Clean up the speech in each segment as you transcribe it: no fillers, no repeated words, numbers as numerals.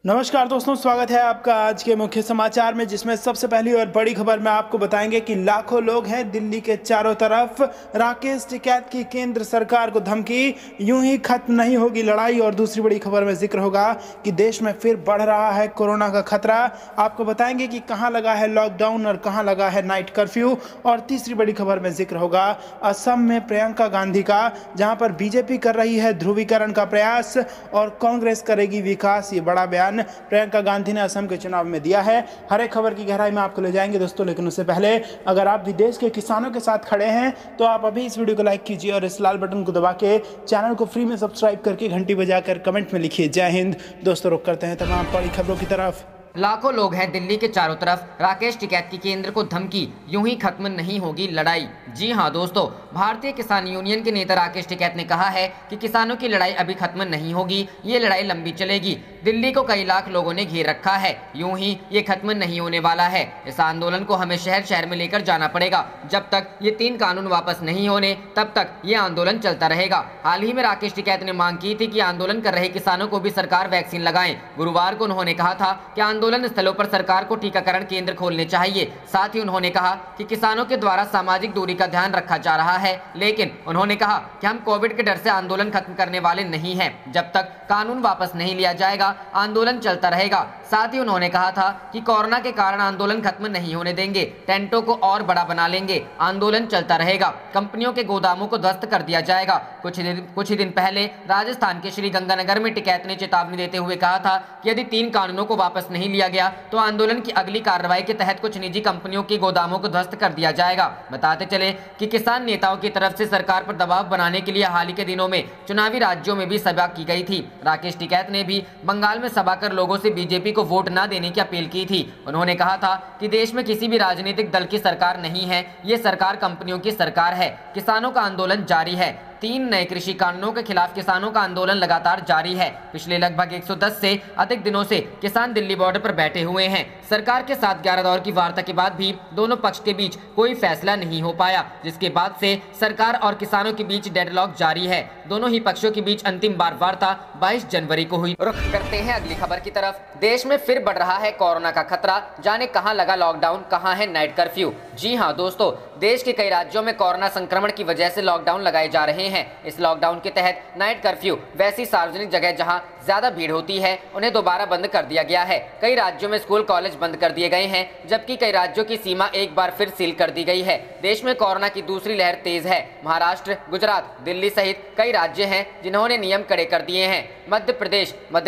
नमस्कार दोस्तों, स्वागत है आपका आज के मुख्य समाचार में, जिसमें सबसे पहली और बड़ी खबर में आपको बताएंगे कि लाखों लोग हैं दिल्ली के चारों तरफ। राकेश टिकैत की केंद्र सरकार को धमकी, यूं ही खत्म नहीं होगी लड़ाई। और दूसरी बड़ी खबर में जिक्र होगा कि देश में फिर बढ़ रहा है कोरोना का खतरा। आपको बताएंगे कि कहां लगा है लॉकडाउन और कहां लगा है नाइट कर्फ्यू। और तीसरी बड़ी खबर में जिक्र होगा असम में प्रियंका गांधी का, जहां पर बीजेपी कर रही है ध्रुवीकरण का प्रयास और कांग्रेस करेगी विकास। ये बड़ा बयान प्रियंका गांधी ने असम के चुनाव में दिया है। हर एक खबर की गहराई में आपको ले जाएंगे दोस्तों, लेकिन उससे पहले अगर आप भी देश के किसानों के साथ खड़े हैं तो आप अभी इस वीडियो को लाइक कीजिए और इस लाल बटन को दबा के चैनल को फ्री में सब्सक्राइब करके घंटी बजाकर कमेंट में लिखिए जय हिंद। दोस्तों, रुक करते हैं तमाम बड़ी खबरों की तरफ। लाखों लोग हैं दिल्ली के चारों तरफ। राकेश टिकैत की केंद्र को धमकी, यूं ही खत्म नहीं होगी लड़ाई। जी हां दोस्तों, भारतीय किसान यूनियन के नेता राकेश टिकैत ने कहा है कि किसानों की लड़ाई अभी खत्म नहीं होगी, ये लड़ाई लंबी चलेगी। दिल्ली को कई लाख लोगों ने घेर रखा है, यूं ही ये खत्म नहीं होने वाला है। इस आंदोलन को हमें शहर शहर में लेकर जाना पड़ेगा। जब तक ये 3 कानून वापस नहीं होने तब तक ये आंदोलन चलता रहेगा। हाल ही में राकेश टिकैत ने मांग की थी कि आंदोलन कर रहे किसानों को भी सरकार वैक्सीन लगाए। गुरुवार को उन्होंने कहा था कि आंदोलन स्थलों पर सरकार को टीकाकरण केंद्र खोलने चाहिए। साथ ही उन्होंने कहा कि किसानों के द्वारा सामाजिक दूरी का ध्यान रखा जा रहा है, लेकिन उन्होंने कहा कि हम कोविड के डर से आंदोलन खत्म करने वाले नहीं हैं। जब तक कानून वापस नहीं लिया जाएगा आंदोलन चलता रहेगा। साथ ही उन्होंने कहा था कि कोरोना के कारण आंदोलन खत्म नहीं होने देंगे, टेंटों को और बड़ा बना लेंगे, आंदोलन चलता रहेगा। कंपनियों के गोदामों को ध्वस्त कर दिया जाएगा। कुछ ही दिन पहले राजस्थान के श्रीगंगानगर में टिकैत ने चेतावनी देते हुए कहा था कि यदि 3 कानूनों को वापस नहीं लिया गया तो आंदोलन की अगली कार्रवाई के तहत कुछ निजी कंपनियों की गोदामों को ध्वस्त कर दिया जाएगा। बताते चले कि किसान नेताओं की तरफ से सरकार पर दबाव बनाने के लिए हाल ही के दिनों में चुनावी राज्यों में भी सभा की गई थी। राकेश टिकैत ने भी बंगाल में सभा कर लोगों से बीजेपी को वोट न देने की अपील की थी। उन्होंने कहा था कि देश में किसी भी राजनीतिक दल की सरकार नहीं है, ये सरकार कंपनियों की सरकार है। किसानों का आंदोलन जारी है। 3 नए कृषि कानूनों के खिलाफ किसानों का आंदोलन लगातार जारी है। पिछले लगभग 110 से अधिक दिनों से किसान दिल्ली बॉर्डर पर बैठे हुए हैं। सरकार के साथ 11 दौर की वार्ता के बाद भी दोनों पक्ष के बीच कोई फैसला नहीं हो पाया, जिसके बाद से सरकार और किसानों के बीच डेडलॉक जारी है। दोनों ही पक्षों के बीच अंतिम बार वार्ता 22 जनवरी को हुई। रुख करते हैं अगली खबर की तरफ। देश में फिर बढ़ रहा है कोरोना का खतरा, जाने कहां लगा लॉकडाउन, कहां है नाइट कर्फ्यू। जी हां दोस्तों, देश के कई राज्यों में कोरोना संक्रमण की वजह से लॉकडाउन लगाए जा रहे हैं। इस लॉकडाउन के तहत नाइट कर्फ्यू वैसी सार्वजनिक जगह जहां ज्यादा भीड़ होती है उन्हें दोबारा बंद कर दिया गया है। कई राज्यों में स्कूल कॉलेज बंद कर दिए गए हैं, जबकि कई राज्यों की सीमा एक बार फिर सील कर दी गई है। देश में कोरोना की दूसरी लहर तेज है। महाराष्ट्र, गुजरात, दिल्ली सहित कई राज्य हैं जिन्होंने नियम कड़े कर दिए हैं। मध्य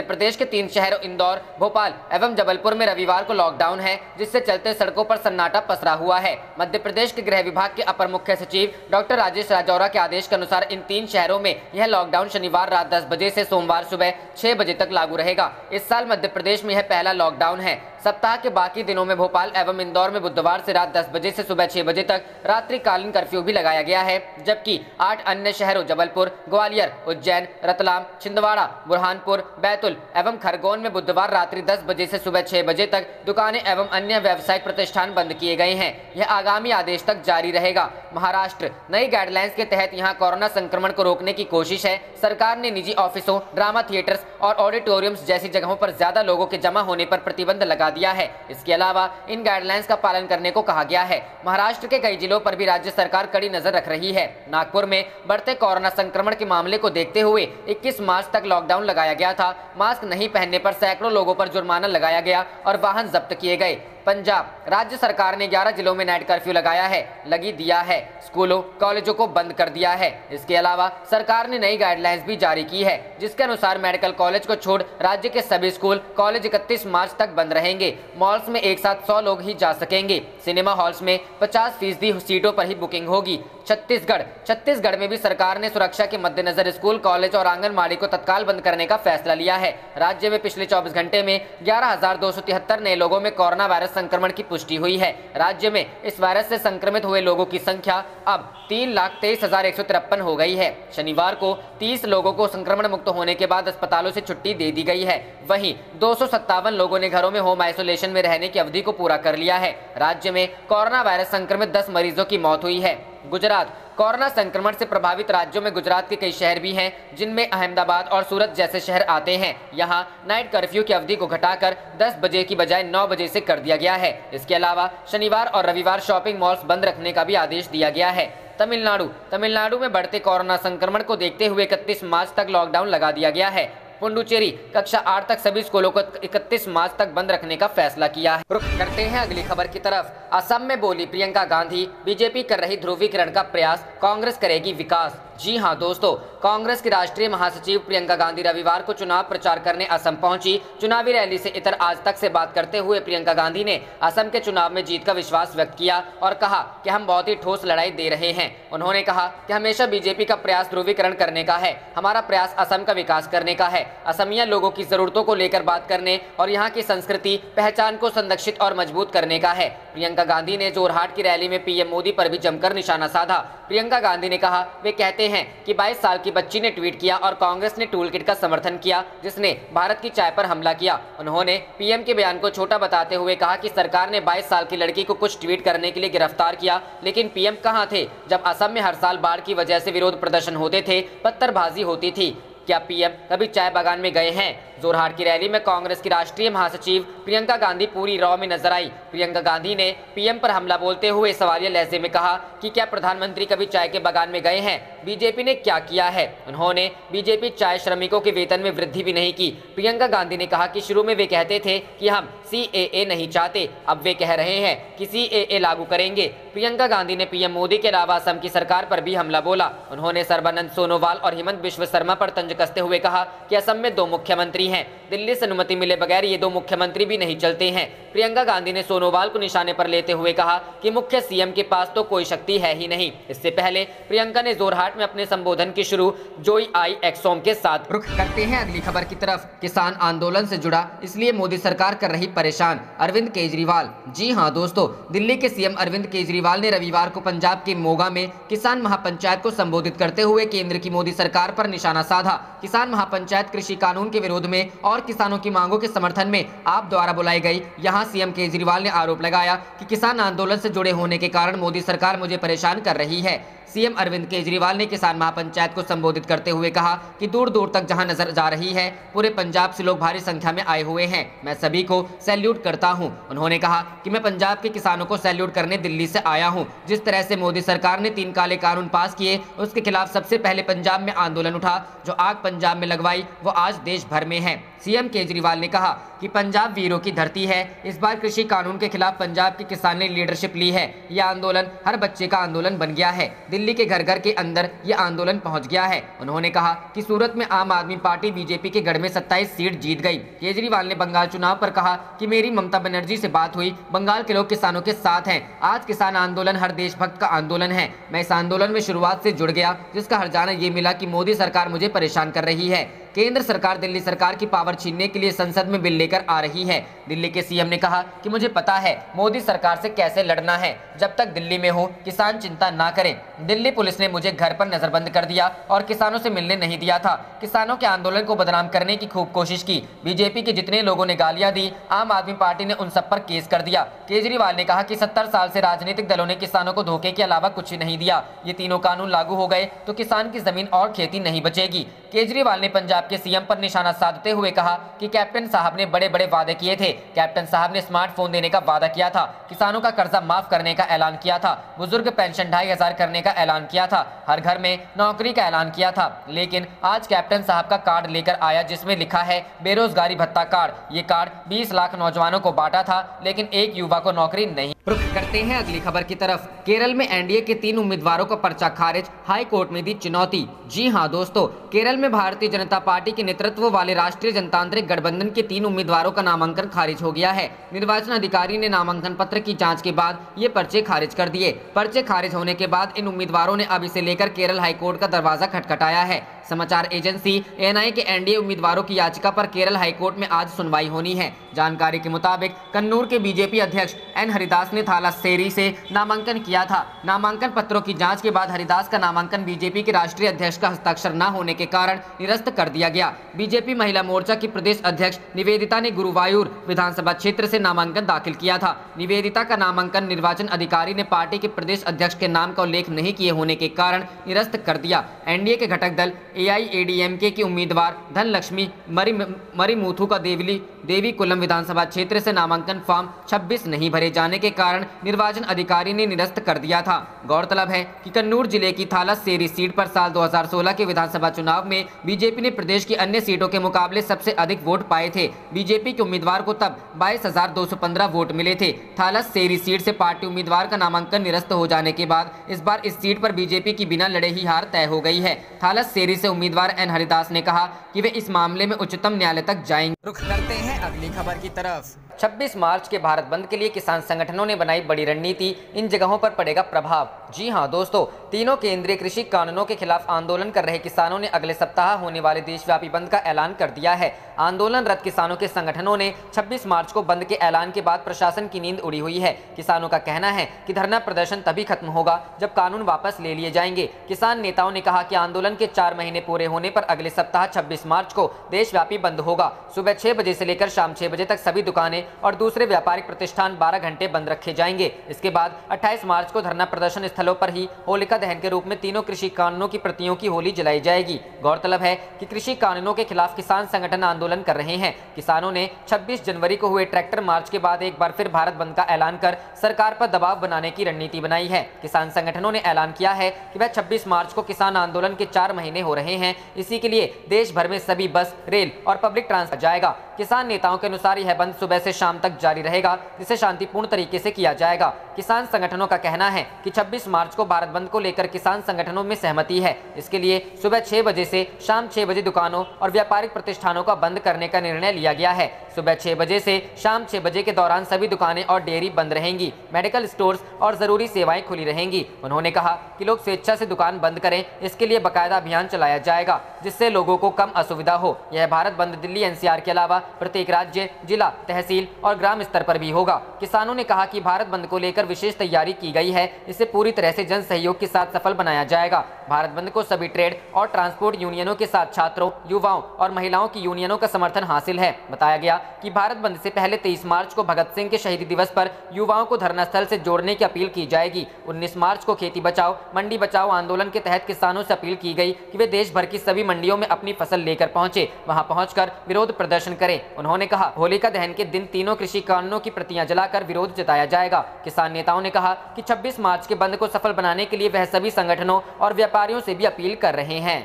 प्रदेश के 3 शहरों इंदौर, भोपाल एवं जबलपुर में रविवार को लॉकडाउन है, जिससे चलते सड़कों पर सन्नाटा पसरा हुआ है। मध्य प्रदेश के गृह विभाग के अपर मुख्य सचिव डॉक्टर राजेश राजौरा के आदेश के अनुसार इन 3 शहरों में यह लॉकडाउन शनिवार रात 10 बजे से सोमवार सुबह 6 बजे तक लागू रहेगा। इस साल मध्य प्रदेश में यह पहला लॉकडाउन है। सप्ताह के बाकी दिनों में भोपाल एवं इंदौर में बुधवार से रात 10 बजे से सुबह 6 बजे तक रात्रिकालीन कर्फ्यू भी लगाया गया है, जबकि 8 अन्य शहरों जबलपुर, ग्वालियर, उज्जैन, रतलाम, छिंदवाड़ा, बुरहानपुर, बैतुल एवं खरगोन में बुधवार रात्रि 10 बजे से सुबह 6 बजे तक दुकानें एवं अन्य व्यावसायिक प्रतिष्ठान बंद किए गए हैं। यह आगामी आदेश तक जारी रहेगा। महाराष्ट्र, नई गाइडलाइंस के तहत यहां कोरोना संक्रमण को रोकने की कोशिश है। सरकार ने निजी ऑफिसों, ड्रामा थिएटर्स और ऑडिटोरियम्स जैसी जगहों पर ज्यादा लोगों के जमा होने पर प्रतिबंध लगा दिया है। इसके अलावा इन गाइडलाइंस का पालन करने को कहा गया है। महाराष्ट्र के कई जिलों पर भी राज्य सरकार कड़ी नजर रख रही है। नागपुर में बढ़ते कोरोना संक्रमण के मामले को देखते हुए 21 मार्च तक लॉकडाउन लगाया गया था। मास्क नहीं पहनने पर सैकड़ों लोगों पर जुर्माना लगाया गया और वाहन जब्त किए गए। पंजाब, राज्य सरकार ने 11 जिलों में नाइट कर्फ्यू लगाया है, लगी दिया है। स्कूलों, कॉलेजों को बंद कर दिया है। इसके अलावा सरकार ने नई गाइडलाइंस भी जारी की है, जिसके अनुसार मेडिकल कॉलेज को छोड़ राज्य के सभी स्कूल कॉलेज 31 मार्च तक बंद रहेंगे। मॉल्स में एक साथ 100 लोग ही जा सकेंगे। सिनेमा हॉल्स में 50% सीटों पर ही बुकिंग होगी। छत्तीसगढ़ में भी सरकार ने सुरक्षा के मद्देनजर स्कूल, कॉलेज और आंगनबाड़ी को तत्काल बंद करने का फैसला लिया है। राज्य में पिछले 24 घंटे में 11,273 नए लोगों में कोरोना वायरस संक्रमण की पुष्टि हुई है। राज्य में इस वायरस से संक्रमित हुए लोगों की संख्या अब 3,23,153 हो गई है। शनिवार को 30 लोगों को संक्रमण मुक्त होने के बाद अस्पतालों से छुट्टी दे दी गई है। वहीं 257 लोगों ने घरों में होम आइसोलेशन में रहने की अवधि को पूरा कर लिया है। राज्य में कोरोना वायरस संक्रमित 10 मरीजों की मौत हुई है। गुजरात। कोरोना संक्रमण से प्रभावित राज्यों में गुजरात के कई शहर भी हैं, जिनमें अहमदाबाद और सूरत जैसे शहर आते हैं। यहां नाइट कर्फ्यू की अवधि को घटाकर 10 बजे की बजाय 9 बजे से कर दिया गया है। इसके अलावा शनिवार और रविवार शॉपिंग मॉल्स बंद रखने का भी आदेश दिया गया है। तमिलनाडु में बढ़ते कोरोना संक्रमण को देखते हुए 31 मार्च तक लॉकडाउन लगा दिया गया है। पुडुचेरी कक्षा 8 तक सभी स्कूलों को 31 मार्च तक बंद रखने का फैसला किया है। रुख करते हैं अगली खबर की तरफ। असम में बोली प्रियंका गांधी, बीजेपी कर रही ध्रुवीकरण का प्रयास, कांग्रेस करेगी विकास। जी हां दोस्तों, कांग्रेस की राष्ट्रीय महासचिव प्रियंका गांधी रविवार को चुनाव प्रचार करने असम पहुंची। चुनावी रैली से इतर आज तक से बात करते हुए प्रियंका गांधी ने असम के चुनाव में जीत का विश्वास व्यक्त किया और कहा कि हम बहुत ही ठोस लड़ाई दे रहे हैं। उन्होंने कहा कि हमेशा बीजेपी का प्रयास ध्रुवीकरण करने का है, हमारा प्रयास असम का विकास करने का है, असमिया लोगों की जरूरतों को लेकर बात करने और यहाँ की संस्कृति पहचान को संरक्षित और मजबूत करने का है। प्रियंका गांधी ने जोरहाट की रैली में पीएम मोदी पर भी जमकर निशाना साधा। प्रियंका गांधी ने कहा, वे कहते हैं कि 22 साल की बच्ची ने ट्वीट किया और कांग्रेस ने टूल किट का समर्थन किया, जिसने भारत की चाय पर हमला किया। उन्होंने पीएम के बयान को छोटा बताते हुए कहा कि सरकार ने 22 साल की लड़की को कुछ ट्वीट करने के लिए गिरफ्तार किया, लेकिन पीएम कहां थे जब असम में हर साल बाढ़ की वजह से विरोध प्रदर्शन होते थे, पत्थरबाजी होती थी। क्या पीएम कभी चाय बागान में गए हैं? जोरहाट की रैली में कांग्रेस की राष्ट्रीय महासचिव प्रियंका गांधी पूरी रॉ में नजर आई। प्रियंका गांधी ने पीएम पर हमला बोलते हुए सवालिया लहजे में कहा कि क्या प्रधानमंत्री कभी चाय के बागान में गए हैं? बीजेपी ने क्या किया है? उन्होंने बीजेपी चाय श्रमिकों के वेतन में वृद्धि भी नहीं की। प्रियंका गांधी ने कहा कि शुरू में वे कहते थे कि हम CAA नहीं चाहते, अब वे कह रहे हैं कि CAA लागू करेंगे। प्रियंका गांधी ने पीएम मोदी के अलावा असम की सरकार पर भी हमला बोला। उन्होंने सर्बानंद सोनोवाल और हेमंत बिश्व शर्मा पर तंज कसते हुए कहा कि असम में 2 मुख्यमंत्री हैं, दिल्ली से अनुमति मिले बगैर ये 2 मुख्यमंत्री भी नहीं चलते हैं। प्रियंका गांधी ने सोनोवाल को निशाने पर लेते हुए कहा कि मुख्य सीएम के पास तो कोई शक्ति है ही नहीं। इससे पहले प्रियंका ने जोरहाट में अपने संबोधन की शुरू जोई आई एक्सोम के साथ। रुख करते हैं अगली खबर की तरफ। किसान आंदोलन से जुड़ा, इसलिए मोदी सरकार कर रही परेशान, अरविंद केजरीवाल। जी हां दोस्तों, दिल्ली के सीएम अरविंद केजरीवाल ने रविवार को पंजाब के मोगा में किसान महापंचायत को संबोधित करते हुए केंद्र की मोदी सरकार पर निशाना साधा। किसान महापंचायत कृषि कानून के विरोध में और किसानों की मांगों के समर्थन में आप द्वारा बुलाई गई। यहां सीएम केजरीवाल ने आरोप लगाया कि किसान आंदोलन से जुड़े होने के कारण मोदी सरकार मुझे परेशान कर रही है। सीएम अरविंद केजरीवाल ने किसान महापंचायत को संबोधित करते हुए कहा कि दूर दूर तक जहां नजर जा रही है, पूरे पंजाब से लोग भारी संख्या में आए हुए हैं। मैं सभी को सैल्यूट करता हूं। उन्होंने कहा कि मैं पंजाब के किसानों को सैल्यूट करने दिल्ली से आया हूं। जिस तरह से मोदी सरकार ने 3 काले कानून पास किए, उसके खिलाफ सबसे पहले पंजाब में आंदोलन उठा। जो आग पंजाब में लगवाई वो आज देश भर में है। सीएम केजरीवाल ने कहा कि पंजाब वीरों की धरती है। इस बार कृषि कानून के खिलाफ पंजाब के किसान ने लीडरशिप ली है। यह आंदोलन हर बच्चे का आंदोलन बन गया है। दिल्ली के घर घर के अंदर यह आंदोलन पहुंच गया है। उन्होंने कहा कि सूरत में आम आदमी पार्टी बीजेपी के गढ़ में 27 सीट जीत गई। केजरीवाल ने बंगाल चुनाव पर कहा कि मेरी ममता बनर्जी से बात हुई, बंगाल के लोग किसानों के साथ हैं। आज किसान आंदोलन हर देशभक्त का आंदोलन है। मैं इस आंदोलन में शुरुआत से जुड़ गया, जिसका हर्जाना ये मिला कि मोदी सरकार मुझे परेशान कर रही है। केंद्र सरकार दिल्ली सरकार की पावर छीनने के लिए संसद में बिल लेकर आ रही है। दिल्ली के सीएम ने कहा कि मुझे पता है मोदी सरकार से कैसे लड़ना है। जब तक दिल्ली में हो किसान चिंता ना करें। दिल्ली पुलिस ने मुझे घर पर नजरबंद कर दिया और किसानों से मिलने नहीं दिया था। किसानों के आंदोलन को बदनाम करने की खूब कोशिश की। बीजेपी के जितने लोगों ने गालियां दी, आम आदमी पार्टी ने उन सब पर केस कर दिया। केजरीवाल ने कहा कि 70 साल से राजनीतिक दलों ने किसानों को धोखे के अलावा कुछ नहीं दिया। ये तीनों कानून लागू हो गए तो किसान की जमीन और खेती नहीं बचेगी। केजरीवाल ने पंजाब के सीएम पर निशाना साधते हुए कहा कि कैप्टन साहब ने बड़े बड़े वादे किए थे। कैप्टन साहब ने स्मार्टफोन देने का वादा किया था, किसानों का कर्जा माफ करने का ऐलान किया था, बुजुर्ग पेंशन 2500 करने का ऐलान किया था, हर घर में नौकरी का ऐलान किया था। लेकिन आज कैप्टन साहब का कार्ड लेकर आया जिसमें लिखा है बेरोजगारी भत्ता कार्ड। ये कार्ड 20 लाख नौजवानों को बांटा था, लेकिन एक युवा को नौकरी नहीं। रुख करते हैं अगली खबर की तरफ। केरल में एनडीए के 3 उम्मीदवारों का पर्चा खारिज, हाई कोर्ट में दी चुनौती। जी हां दोस्तों, केरल में भारतीय जनता पार्टी के नेतृत्व वाले राष्ट्रीय जनतांत्रिक गठबंधन के 3 उम्मीदवारों का नामांकन खारिज हो गया है। निर्वाचन अधिकारी ने नामांकन पत्र की जांच के बाद ये पर्चे खारिज कर दिए। पर्चे खारिज होने के बाद इन उम्मीदवारों ने अब इसे लेकर केरल हाईकोर्ट का दरवाजा खटखटाया है। समाचार एजेंसी एएनआई के एनडीए उम्मीदवारों की याचिका पर केरल हाईकोर्ट में आज सुनवाई होनी है। जानकारी के मुताबिक कन्नूर के बीजेपी अध्यक्ष एन हरिदास ने थालास्सेरी से नामांकन किया था। नामांकन पत्रों की जांच के बाद हरिदास का नामांकन बीजेपी के राष्ट्रीय अध्यक्ष का हस्ताक्षर न होने के कारण निरस्त कर दिया गया। बीजेपी महिला मोर्चा की प्रदेश अध्यक्ष निवेदिता ने गुरुवायूर विधानसभा क्षेत्र से नामांकन दाखिल किया था। निवेदिता का नामांकन निर्वाचन अधिकारी ने पार्टी के प्रदेश अध्यक्ष के नाम का उल्लेख नहीं किए होने के कारण निरस्त कर दिया। एनडीए के घटक दल एआईएडीएमके की उम्मीदवार धनलक्ष्मी मरीमुथु का देवी कुलम विधानसभा क्षेत्र से नामांकन फॉर्म 26 नहीं भरे जाने के कारण निर्वाचन अधिकारी ने निरस्त कर दिया था। गौरतलब है कि कन्नूर जिले की थालास्सेरी सीट पर साल 2016 के विधानसभा चुनाव में बीजेपी ने प्रदेश की अन्य सीटों के मुकाबले सबसे अधिक वोट पाए थे। बीजेपी के उम्मीदवार को तब 22,215 वोट मिले थे। थालास्सेरी सीट से पार्टी उम्मीदवार का नामांकन निरस्त हो जाने के बाद इस बार इस सीट पर बीजेपी की बिना लड़े ही हार तय हो गई है। थालास्सेरी से उम्मीदवार एन हरिदास ने कहा कि वे इस मामले में उच्चतम न्यायालय तक जाएंगे। रुख करते हैं अगली खबर की तरफ। 26 मार्च के भारत बंद के लिए किसान संगठनों ने बनाई बड़ी रणनीति, इन जगहों पर पड़ेगा प्रभाव। जी हां दोस्तों, तीनों केंद्रीय कृषि कानूनों के खिलाफ आंदोलन कर रहे किसानों ने अगले सप्ताह होने वाले देशव्यापी बंद का ऐलान कर दिया है। आंदोलनरत किसानों के संगठनों ने 26 मार्च को बंद के ऐलान के बाद प्रशासन की नींद उड़ी हुई है। किसानों का कहना है कि धरना प्रदर्शन तभी खत्म होगा जब कानून वापस ले लिए जाएंगे। किसान नेताओं ने कहा कि आंदोलन के 4 महीने पूरे होने पर अगले सप्ताह 26 मार्च को देशव्यापी बंद होगा। सुबह 6 बजे से लेकर शाम 6 बजे तक सभी दुकानें और दूसरे व्यापारिक प्रतिष्ठान 12 घंटे बंद रखे जाएंगे। इसके बाद 28 मार्च को धरना प्रदर्शन स्थलों पर ही होलिका दहन के रूप में तीनों कृषि कानूनों की प्रतियों की होली जलाई जाएगी। गौरतलब है कि कृषि कानूनों के खिलाफ किसान संगठन आंदोलन कर रहे हैं। किसानों ने 26 जनवरी को हुए ट्रैक्टर मार्च के बाद एक बार फिर भारत बंद का ऐलान कर सरकार पर दबाव बनाने की रणनीति बनाई है। किसान संगठनों ने ऐलान किया है कि वह 26 मार्च को किसान आंदोलन के 4 महीने हो रहे हैं, इसी के लिए देश भर में सभी बस, रेल और पब्लिक ट्रांसपोर्ट जाएगा। किसान नेताओं के अनुसार यह बंद सुबह से शाम तक जारी रहेगा, जिसे शांतिपूर्ण तरीके से किया जाएगा। किसान संगठनों का कहना है कि 26 मार्च को भारत बंद को लेकर किसान संगठनों में सहमति है। इसके लिए सुबह 6 बजे से शाम 6 बजे दुकानों और व्यापारिक प्रतिष्ठानों का बंद करने का निर्णय लिया गया है। सुबह 6 बजे से शाम 6 बजे के दौरान सभी दुकानें और डेयरी बंद रहेंगी। मेडिकल स्टोर्स और जरूरी सेवाएं खुली रहेंगी। उन्होंने कहा कि लोग स्वेच्छा से दुकान बंद करें, इसके लिए बाकायदा अभियान चलाया जाएगा जिससे लोगों को कम असुविधा हो। यह भारत बंद दिल्ली एनसीआर के अलावा प्रत्येक राज्य, जिला, तहसील और ग्राम स्तर पर भी होगा। किसानों ने कहा कि भारत बंद को लेकर विशेष तैयारी की गई है, इसे पूरी तरह से जन सहयोग के साथ सफल बनाया जाएगा। भारत बंद को सभी ट्रेड और ट्रांसपोर्ट यूनियनों के साथ छात्रों, युवाओं और महिलाओं की यूनियनों का समर्थन हासिल है। बताया गया कि भारत बंद से पहले 23 मार्च को भगत सिंह के शहीदी दिवस पर युवाओं को धरना स्थल से जोड़ने की अपील की जाएगी। 19 मार्च को खेती बचाओ मंडी बचाओ आंदोलन के तहत किसानों से अपील की गई कि वे देश भर की सभी मंडियों में अपनी फसल लेकर पहुंचे, वहां पहुंचकर विरोध प्रदर्शन करें। उन्होंने कहा होलिका दहन के दिन तीनों कृषि कानूनों की प्रतियां जलाकर विरोध जताया जाएगा। किसान नेताओं ने कहा कि 26 मार्च के बंद को सफल बनाने के लिए वह सभी संगठनों और व्यापारियों से भी अपील कर रहे हैं।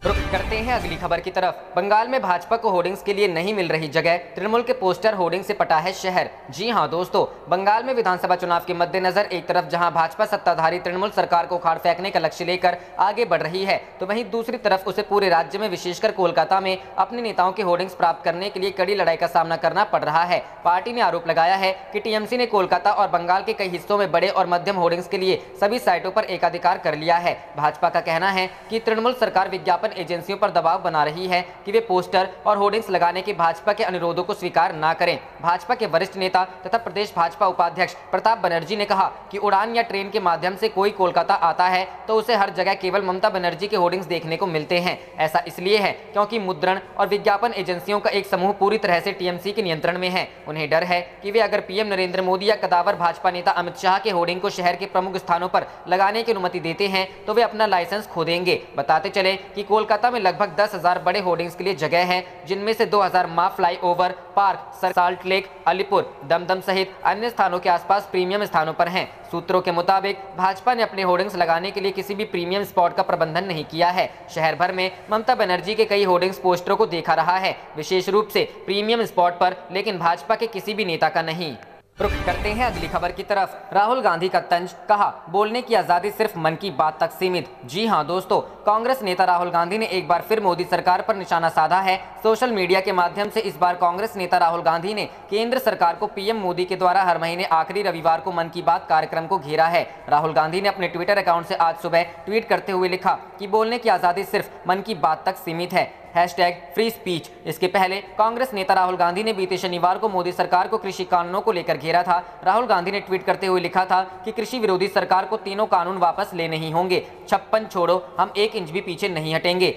रुख करते हैं अगली खबर की तरफ। बंगाल में भाजपा को होर्डिंग्स के लिए नहीं मिल रही जगह, तृणमूल के पोस्टर होर्डिंग से पटा है शहर। जी हां दोस्तों, बंगाल में विधानसभा चुनाव के मद्देनजर एक तरफ जहां भाजपा सत्ताधारी तृणमूल सरकार को उखाड़ फेंकने का लक्ष्य लेकर आगे बढ़ रही है, तो वहीं दूसरी तरफ उसे पूरे राज्य में विशेषकर कोलकाता में अपने नेताओं के होर्डिंग्स प्राप्त करने के लिए कड़ी लड़ाई का सामना करना पड़ रहा है। पार्टी ने आरोप लगाया है कि टीएमसी ने कोलकाता और बंगाल के कई हिस्सों में बड़े और मध्यम होर्डिंग्स के लिए सभी साइटों पर एकाधिकार कर लिया है। भाजपा का कहना है कि तृणमूल सरकार विज्ञापन एजेंसियों पर दबाव बना रही है कि वे पोस्टर और होर्डिंग्स लगाने के भाजपा के अनुरोधों को स्वीकार न करें। भाजपा के वरिष्ठ नेता तथा प्रदेश भाजपा उपाध्यक्ष प्रताप बनर्जी ने कहा कि उड़ान या ट्रेन के माध्यम से कोई कोलकाता आता है तो उसे हर जगह केवल ममता बनर्जी के होर्डिंग्स देखने को मिलते हैं। ऐसा इसलिए है क्योंकि मुद्रण और विज्ञापन एजेंसियों का एक समूह पूरी तरह से टीएमसी के नियंत्रण में है। उन्हें डर है कि वे अगर पीएम नरेंद्र मोदी या कदावर भाजपा नेता अमित शाह के होर्डिंग को शहर के प्रमुख स्थानों पर लगाने की अनुमति देते हैं तो वे अपना लाइसेंस खो देंगे। बताते चले कि कोलकाता में लगभग 10,000 बड़े होर्डिंग्स के लिए जगह है, जिनमें से 2,000 Maa flyover, park, salt lake, Alipur, Dum Dum सहित अन्य स्थानों के आसपास प्रीमियम स्थानों पर हैं। सूत्रों के मुताबिक भाजपा ने अपने होर्डिंग्स लगाने के लिए किसी भी प्रीमियम स्पॉट का प्रबंधन नहीं किया है। शहर भर में ममता बनर्जी के कई होर्डिंग्स पोस्टरों को देखा रहा है, विशेष रूप से प्रीमियम स्पॉट पर, लेकिन भाजपा के किसी भी नेता का नहीं। रुख करते हैं अगली खबर की तरफ। राहुल गांधी का तंज, कहा बोलने की आजादी सिर्फ मन की बात तक सीमित। जी हां दोस्तों, कांग्रेस नेता राहुल गांधी ने एक बार फिर मोदी सरकार पर निशाना साधा है। सोशल मीडिया के माध्यम से इस बार कांग्रेस नेता राहुल गांधी ने केंद्र सरकार को पीएम मोदी के द्वारा हर महीने आखिरी रविवार को मन की बात कार्यक्रम को घेरा है। राहुल गांधी ने अपने ट्विटर अकाउंट से आज सुबह ट्वीट करते हुए लिखा कि बोलने की आजादी सिर्फ मन की बात तक सीमित है, #फ्री स्पीच। इसके पहले कांग्रेस नेता राहुल गांधी ने बीते शनिवार को मोदी सरकार को कृषि कानूनों को लेकर घेरा था। राहुल गांधी ने ट्वीट करते हुए लिखा था कि कृषि विरोधी सरकार को तीनों कानून वापस लेने ही होंगे। 56 छोड़ो, हम 1 इंच भी पीछे नहीं हटेंगे।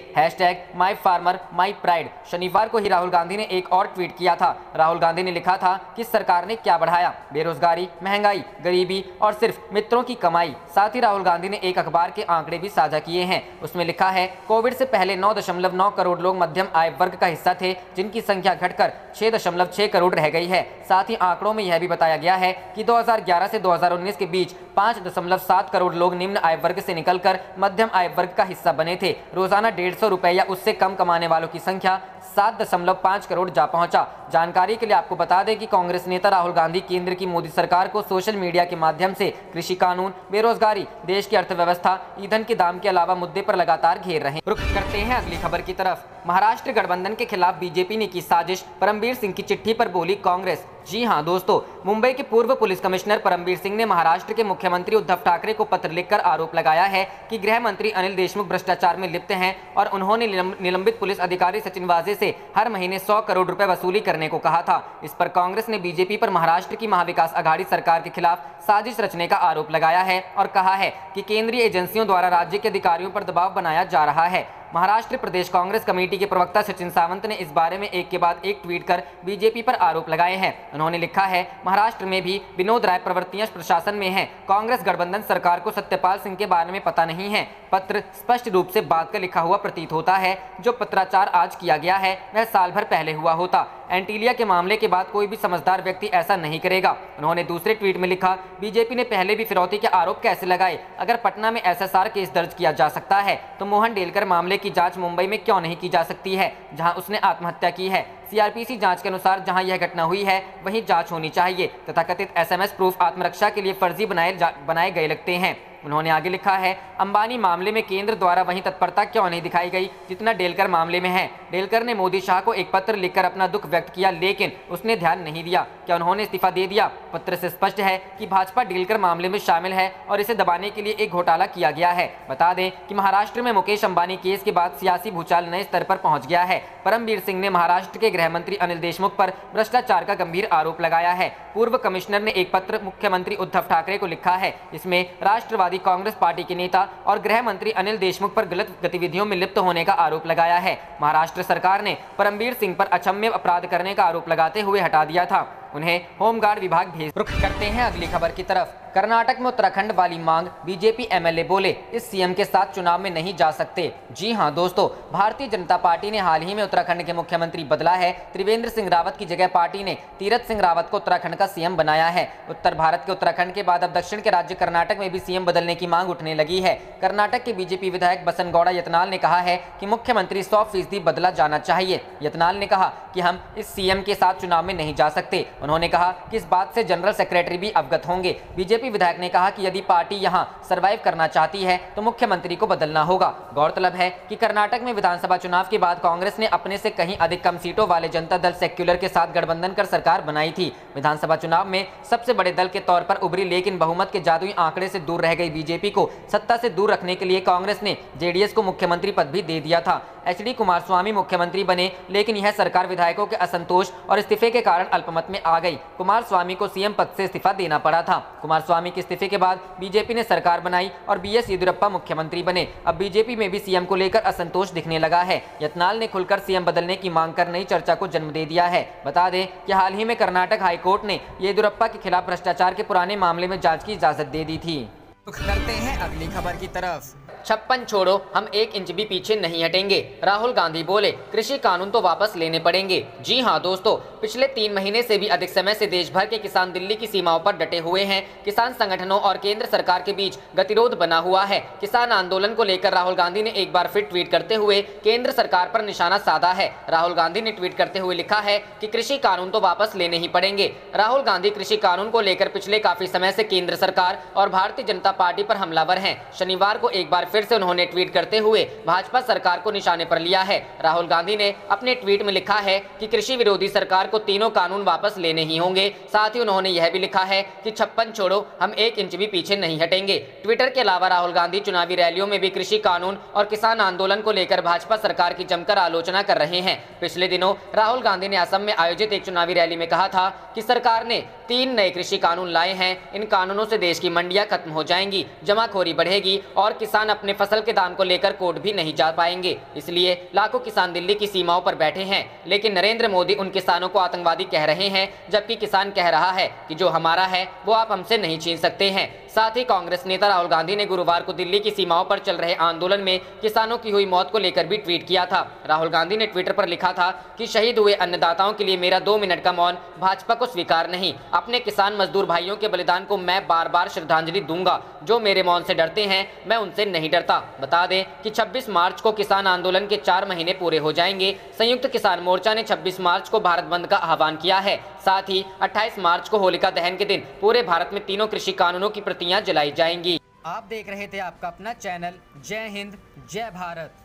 #माई फार्मर माई प्राइड। शनिवार को ही राहुल गांधी ने एक और ट्वीट किया था। राहुल गांधी ने लिखा था कि सरकार ने क्या बढ़ाया, बेरोजगारी, महंगाई, गरीबी और सिर्फ मित्रों की कमाई। साथ ही राहुल गांधी ने एक अखबार के आंकड़े भी साझा किए हैं। उसमें लिखा है, कोविड से पहले 9.9 करोड़ लोग मध्यम आय वर्ग का हिस्सा थे, जिनकी संख्या घटकर 6.6 करोड़ रह गई है। साथ ही आंकड़ों में यह भी बताया गया है कि 2011 से 2019 के बीच 5.7 करोड़ लोग निम्न आय वर्ग से निकलकर मध्यम आय वर्ग का हिस्सा बने थे। रोजाना 150 रुपए या उससे कम कमाने वालों की संख्या 7.5 करोड़ जा पहुंचा। जानकारी के लिए आपको बता दें कि कांग्रेस नेता राहुल गांधी केंद्र की मोदी सरकार को सोशल मीडिया के माध्यम से कृषि कानून, बेरोजगारी, देश की अर्थव्यवस्था, ईंधन के दाम के अलावा मुद्दे पर लगातार घेर रहे हैं। रुख करते हैं अगली खबर की तरफ। महाराष्ट्र गठबंधन के खिलाफ बीजेपी ने की साजिश, परमबीर सिंह की चिट्ठी पर बोली कांग्रेस। जी हां दोस्तों, मुंबई के पूर्व पुलिस कमिश्नर परमबीर सिंह ने महाराष्ट्र के मुख्यमंत्री उद्धव ठाकरे को पत्र लिखकर आरोप लगाया है कि गृह मंत्री अनिल देशमुख भ्रष्टाचार में लिप्त हैं और उन्होंने निलंबित पुलिस अधिकारी सचिन वाजे से हर महीने 100 करोड़ रुपए वसूली करने को कहा था। इस पर कांग्रेस ने बीजेपी पर महाराष्ट्र की महाविकास आघाड़ी सरकार के खिलाफ साजिश रचने का आरोप लगाया है और कहा है कि केंद्रीय एजेंसियों द्वारा राज्य के अधिकारियों पर दबाव बनाया जा रहा है। महाराष्ट्र प्रदेश कांग्रेस कमेटी के प्रवक्ता सचिन सावंत ने इस बारे में एक के बाद एक ट्वीट कर बीजेपी पर आरोप लगाए हैं। उन्होंने लिखा है, महाराष्ट्र में भी विनोद राय प्रवृत्तियां प्रशासन में हैं। कांग्रेस गठबंधन सरकार को सत्यपाल सिंह के बारे में पता नहीं है। पत्र स्पष्ट रूप से बात का लिखा हुआ प्रतीत होता है। जो पत्राचार आज किया गया है वह साल भर पहले हुआ होता। एंटीलिया के मामले के बाद कोई भी समझदार व्यक्ति ऐसा नहीं करेगा। उन्होंने दूसरे ट्वीट में लिखा, बीजेपी ने पहले भी फिरौती के आरोप कैसे लगाए? अगर पटना में SSR केस दर्ज किया जा सकता है तो मोहन डेलकर मामले की जांच मुंबई में क्यों नहीं की जा सकती है, जहां उसने आत्महत्या की है? CRPC जांच के अनुसार जहां यह घटना हुई है वहीं जांच होनी चाहिए। तथा कथित SMS प्रूफ आत्मरक्षा के लिए फर्जी बनाए गए लगते हैं। उन्होंने आगे लिखा है, अंबानी मामले में केंद्र द्वारा वही तत्परता क्यों नहीं दिखाई गई जितना डेलकर मामले में है? डेलकर ने मोदी शाह को एक पत्र लिखकर अपना दुख व्यक्त किया, लेकिन उसने ध्यान नहीं दिया। क्या उन्होंने इस्तीफा दे दिया? पत्र से स्पष्ट है कि भाजपा डेलकर मामले में शामिल है और इसे दबाने के लिए एक घोटाला किया गया है। बता दें कि महाराष्ट्र में मुकेश अंबानी केस के बाद सियासी भूचाल नए स्तर पर पहुंच गया है। परमबीर सिंह ने महाराष्ट्र के गृह मंत्री अनिल देशमुख पर भ्रष्टाचार का गंभीर आरोप लगाया है। पूर्व कमिश्नर ने एक पत्र मुख्यमंत्री उद्धव ठाकरे को लिखा है। इसमें राष्ट्रवादी कांग्रेस पार्टी के नेता और गृह मंत्री अनिल देशमुख पर गलत गतिविधियों में लिप्त होने का आरोप लगाया है। महाराष्ट्र सरकार ने परमबीर सिंह पर अक्षम्य अपराध करने का आरोप लगाते हुए हटा दिया था। उन्हें होमगार्ड विभाग भेज। रुख करते हैं अगली खबर की तरफ। कर्नाटक में उत्तराखंड वाली मांग, बीजेपी MLA बोले इस CM के साथ चुनाव में नहीं जा सकते। जी हां दोस्तों, भारतीय जनता पार्टी ने हाल ही में उत्तराखंड के मुख्यमंत्री बदला है। त्रिवेंद्र सिंह रावत की जगह पार्टी ने तीरथ सिंह रावत को उत्तराखंड का CM बनाया है। उत्तर भारत के उत्तराखंड के बाद अब दक्षिण के राज्य कर्नाटक में भी CM बदलने की मांग उठने लगी है। कर्नाटक के बीजेपी विधायक बसनगौड़ा यत्नाल ने कहा है कि मुख्यमंत्री 100% बदला जाना चाहिए। यत्नाल ने कहा कि हम इस CM के साथ चुनाव में नहीं जा सकते। उन्होंने कहा कि इस बात से जनरल सेक्रेटरी भी अवगत होंगे। बीजेपी विधायक ने कहा कि यदि पार्टी यहां सरवाइव करना चाहती है तो मुख्यमंत्री को बदलना होगा। गौरतलब है कि कर्नाटक में विधानसभा चुनाव के बाद कांग्रेस ने अपने से कहीं अधिक कम सीटों वाले जनता दल सेक्युलर के साथ गठबंधन कर सरकार बनाई थी। विधानसभा चुनाव में सबसे बड़े दल के तौर पर उभरी, लेकिन बहुमत के जादुई आंकड़े से दूर रह गई बीजेपी को सत्ता से दूर रखने के लिए कांग्रेस ने JDS को मुख्यमंत्री पद भी दे दिया था। HD कुमारस्वामी मुख्यमंत्री बने, लेकिन यह सरकार विधायकों के असंतोष और इस्तीफे के कारण अल्पमत में आ गई। कुमारस्वामी को CM पद से इस्तीफा देना पड़ा था। कुमारस्वामी के इस्तीफे के बाद बीजेपी ने सरकार बनाई और BS येदियुरप्पा मुख्यमंत्री बने। अब बीजेपी में भी CM को लेकर असंतोष दिखने लगा है। यत्नाल ने खुलकर CM बदलने की मांग कर नई चर्चा को जन्म दे दिया है। बता दें कि हाल ही में कर्नाटक हाईकोर्ट ने येदियुरप्पा के खिलाफ भ्रष्टाचार के पुराने मामले में जांच की इजाजत दे दी थी। रुख करते हैं अगली खबर की तरफ। 56 छोड़ो, हम 1 इंच भी पीछे नहीं हटेंगे। राहुल गांधी बोले, कृषि कानून तो वापस लेने पड़ेंगे। जी हां दोस्तों, पिछले 3 महीने से भी अधिक समय से देश भर के किसान दिल्ली की सीमाओं पर डटे हुए हैं। किसान संगठनों और केंद्र सरकार के बीच गतिरोध बना हुआ है। किसान आंदोलन को लेकर राहुल गांधी ने एक बार फिर ट्वीट करते हुए केंद्र सरकार पर निशाना साधा है। राहुल गांधी ने ट्वीट करते हुए लिखा है कि कृषि कानून तो वापस लेने ही पड़ेंगे। राहुल गांधी कृषि कानून को लेकर पिछले काफी समय से केंद्र सरकार और भारतीय जनता पार्टी पर हमलावर हैं। शनिवार को एक बार फिर से उन्होंने ट्वीट करते हुए भाजपा सरकार को निशाने पर लिया है। राहुल गांधी ने अपने ट्वीट में लिखा है कि कृषि विरोधी सरकार को तीनों कानून वापस लेने ही होंगे। साथ ही उन्होंने यह भी लिखा है कि 56 छोड़ो, हम 1 इंच भी पीछे नहीं हटेंगे। ट्विटर के अलावा राहुल गांधी चुनावी रैलियों में भी कृषि कानून और किसान आंदोलन को लेकर भाजपा सरकार की जमकर आलोचना कर रहे हैं। पिछले दिनों राहुल गांधी ने असम में आयोजित एक चुनावी रैली में कहा था कि सरकार ने 3 नए कृषि कानून लाए हैं। इन कानूनों से देश की मंडियां खत्म हो जाएंगी, जमाखोरी बढ़ेगी और किसान अपने फसल के दाम को लेकर कोर्ट भी नहीं जा पाएंगे। इसलिए लाखों किसान दिल्ली की सीमाओं पर बैठे हैं। लेकिन नरेंद्र मोदी उन किसानों को आतंकवादी कह रहे हैं, जबकि किसान कह रहा है कि जो हमारा है वो आप हमसे नहीं छीन सकते हैं। साथ ही कांग्रेस नेता राहुल गांधी ने गुरुवार को दिल्ली की सीमाओं पर चल रहे आंदोलन में किसानों की हुई मौत को लेकर भी ट्वीट किया था। राहुल गांधी ने ट्विटर पर लिखा था कि शहीद हुए अन्नदाताओं के लिए मेरा 2 मिनट का मौन भाजपा को स्वीकार नहीं। अपने किसान मजदूर भाइयों के बलिदान को मैं बार बार श्रद्धांजलि दूंगा। जो मेरे मौन से डरते हैं, मैं उनसे नहीं डरता। बता दें कि 26 मार्च को किसान आंदोलन के 4 महीने पूरे हो जाएंगे। संयुक्त किसान मोर्चा ने 26 मार्च को भारत बंद का आह्वान किया है। साथ ही 28 मार्च को होलिका दहन के दिन पूरे भारत में तीनों कृषि कानूनों की प्रतियां जलाई जाएंगी। आप देख रहे थे आपका अपना चैनल जय हिंद जय भारत।